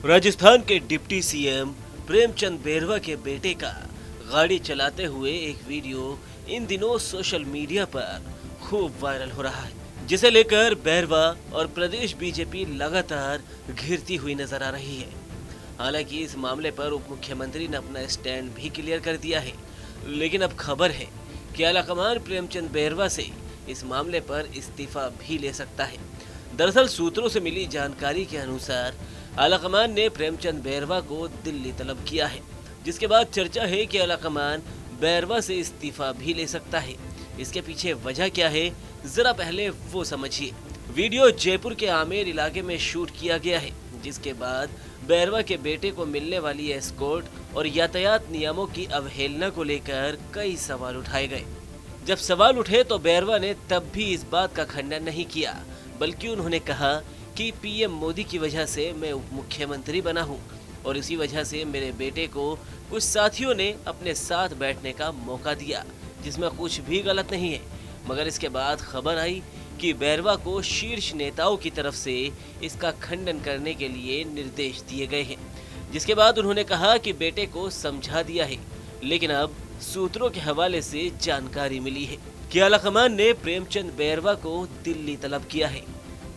राजस्थान के deputy CM Premchand Bairwa के बेटे का गाड़ी चलाते हुए एक वीडियो इन दिनों सोशल मीडिया पर खूब वायरल हो रहा है, जिसे लेकर बैरवा और प्रदेश बीजेपी लगातार घिरती हुई नजर आ रही है। हालांकि इस मामले पर उप मुख्यमंत्री ने अपना स्टैंड भी क्लियर कर दिया है, लेकिन अब खबर है कि आलाकमान प्रेमचंद बैरवा से इस मामले पर इस्तीफा भी ले सकता है। दरअसल सूत्रों से मिली जानकारी के अनुसार आलाकमान ने प्रेमचंद बैरवा को दिल्ली तलब किया है, जिसके बाद चर्चा है कि आलाकमान बैरवा से इस्तीफा भी ले सकता है। इसके पीछे वजह क्या है, जरा पहले वो समझिए। वीडियो जयपुर के आमेर इलाके में शूट किया गया है, जिसके बाद बैरवा के बेटे को मिलने वाली एस्कॉर्ट और यातायात नियमों की अवहेलना को लेकर कई सवाल उठाए गए। जब सवाल उठे तो बैरवा ने तब भी इस बात का खंडन नहीं किया, बल्कि उन्होंने कहा कि पीएम मोदी की वजह से मैं उप मुख्यमंत्री बना हूं और इसी वजह से मेरे बेटे को कुछ साथियों ने अपने साथ बैठने का मौका दिया, जिसमें कुछ भी गलत नहीं है। मगर इसके बाद खबर आई कि बैरवा को शीर्ष नेताओं की तरफ से इसका खंडन करने के लिए निर्देश दिए गए हैं, जिसके बाद उन्होंने कहा कि बेटे को समझा दिया है। लेकिन अब सूत्रों के हवाले से जानकारी मिली है कि आलाकमान ने प्रेमचंद बैरवा को दिल्ली तलब किया है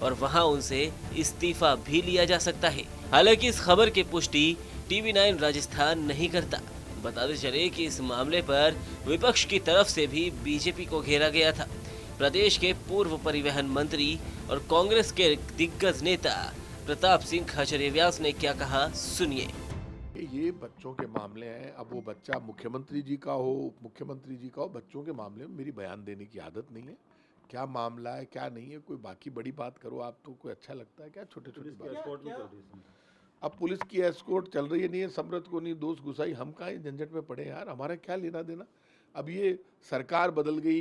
और वहां उनसे इस्तीफा भी लिया जा सकता है। हालांकि इस खबर की पुष्टि TV9 राजस्थान नहीं करता। बताते चले कि इस मामले पर विपक्ष की तरफ से भी बीजेपी को घेरा गया था। प्रदेश के पूर्व परिवहन मंत्री और कांग्रेस के दिग्गज नेता प्रताप सिंह खाचरियावास ने क्या कहा, सुनिए। ये बच्चों के मामले हैं। अब वो बच्चा मुख्यमंत्री जी का हो, उप मुख्यमंत्री जी का हो, बच्चों के मामले में मेरी बयान देने की आदत नहीं है। क्या मामला है क्या नहीं है, कोई बाकी बड़ी बात करो आप तो कोई अच्छा लगता है क्या? छोटे छोटे बात। अब पुलिस की एस्कॉर्ट चल रही है, नहीं है, समरत को नहीं दोष घुसाई, हम कहाँ झंझट में पड़े यार, हमारा क्या लेना देना। अब ये सरकार बदल गई,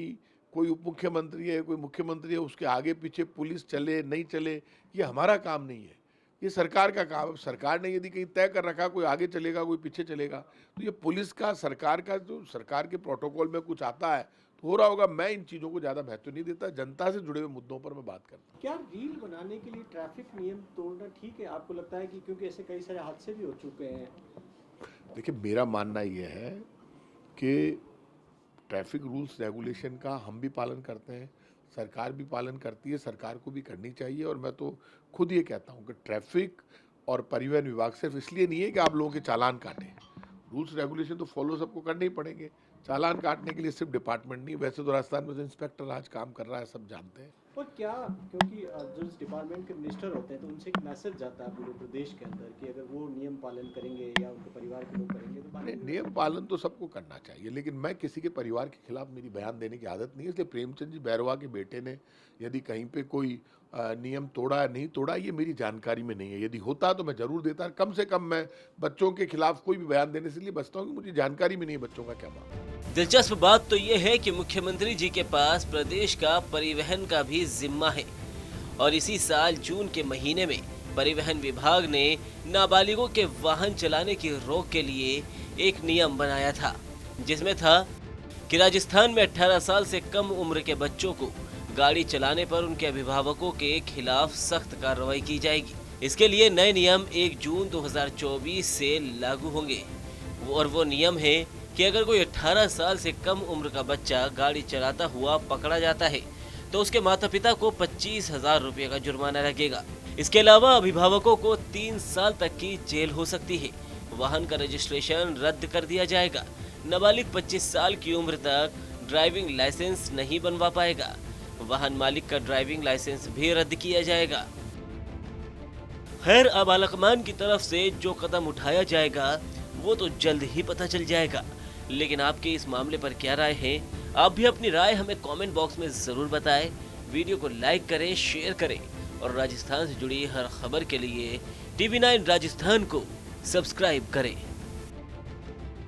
कोई उप मुख्यमंत्री है, कोई मुख्यमंत्री है, उसके आगे पीछे पुलिस चले नहीं चले, ये हमारा काम नहीं है, ये सरकार का काम है। सरकार ने यदि कहीं तय कर रखा कोई आगे चलेगा कोई पीछे चलेगा, तो ये पुलिस का सरकार का जो सरकार के प्रोटोकॉल में कुछ आता है तो हो रहा होगा। मैं इन चीज़ों को ज़्यादा महत्व नहीं देता, जनता से जुड़े हुए मुद्दों पर मैं बात करता हूँ। क्या रील बनाने के लिए ट्रैफिक नियम तोड़ना ठीक है? आपको लगता है कि क्योंकि ऐसे कई सारे हादसे भी हो चुके हैं? देखिए, मेरा मानना ये है कि ट्रैफिक रूल्स रेगुलेशन का हम भी पालन करते हैं, सरकार भी पालन करती है, सरकार को भी करनी चाहिए। और मैं तो खुद ये कहता हूँ कि ट्रैफिक और परिवहन विभाग सिर्फ इसलिए नहीं है कि आप लोगों के चालान काटें, रूल्स रेगुलेशन तो फॉलो सबको करने ही पड़ेंगे। चालान काटने के लिए सिर्फ डिपार्टमेंट नहीं, वैसे तो राजस्थान में इंस्पेक्टर आज काम कर रहा है, सब जानते हैं। और क्या, क्योंकि जो इस डिपार्टमेंट के मिनिस्टर होते हैं तो उनसे एक मैसेज जाता है पूरे प्रदेश के अंदर कि अगर वो नियम पालन करेंगे या उनके परिवार के लोग करेंगे तो नियम पालन तो सबको करना चाहिए, लेकिन मैं किसी के परिवार के खिलाफ मेरी बयान देने की आदत नहीं है। इसलिए प्रेमचंद जी बैरवा के बेटे ने यदि कहीं पे कोई नियम तोड़ा है नहीं तोड़ा, ये मेरी जानकारी में नहीं है। यदि होता तो मैं जरूर देता। कम से कम मैं बच्चों के खिलाफ कोई भी बयान देने से लिए बचता हूँ कि मुझे जानकारी में नहीं है बच्चों का क्या मामला। दिलचस्प बात तो ये है कि मुख्यमंत्री जी के पास प्रदेश का परिवहन का भी जिम्मा है और इसी साल जून के महीने में परिवहन विभाग ने नाबालिगों के वाहन चलाने की रोक के लिए एक नियम बनाया था, जिसमें था कि राजस्थान में 18 साल से कम उम्र के बच्चों को गाड़ी चलाने पर उनके अभिभावकों के खिलाफ सख्त कार्रवाई की जाएगी। इसके लिए नए नियम 1 जून 2024 से लागू होंगे और वो नियम है कि अगर कोई 18 साल से कम उम्र का बच्चा गाड़ी चलाता हुआ पकड़ा जाता है तो उसके माता पिता को 25,000 रुपये का जुर्माना लगेगा। इसके अलावा अभिभावकों को 3 साल तक की जेल हो सकती है। वाहन का रजिस्ट्रेशन रद्द कर दिया जाएगा। नाबालिग 25 साल की उम्र तक ड्राइविंग लाइसेंस नहीं बनवा पाएगा। वाहन मालिक का ड्राइविंग लाइसेंस भी रद्द किया जाएगा। खैर, अब आलाकमान की तरफ से जो कदम उठाया जाएगा वो तो जल्द ही पता चल जाएगा। लेकिन आपके इस मामले पर क्या राय है? आप भी अपनी राय हमें कमेंट बॉक्स में जरूर बताएं। वीडियो को लाइक करें, शेयर करें और राजस्थान से जुड़ी हर खबर के लिए TV9 राजस्थान को सब्सक्राइब करें।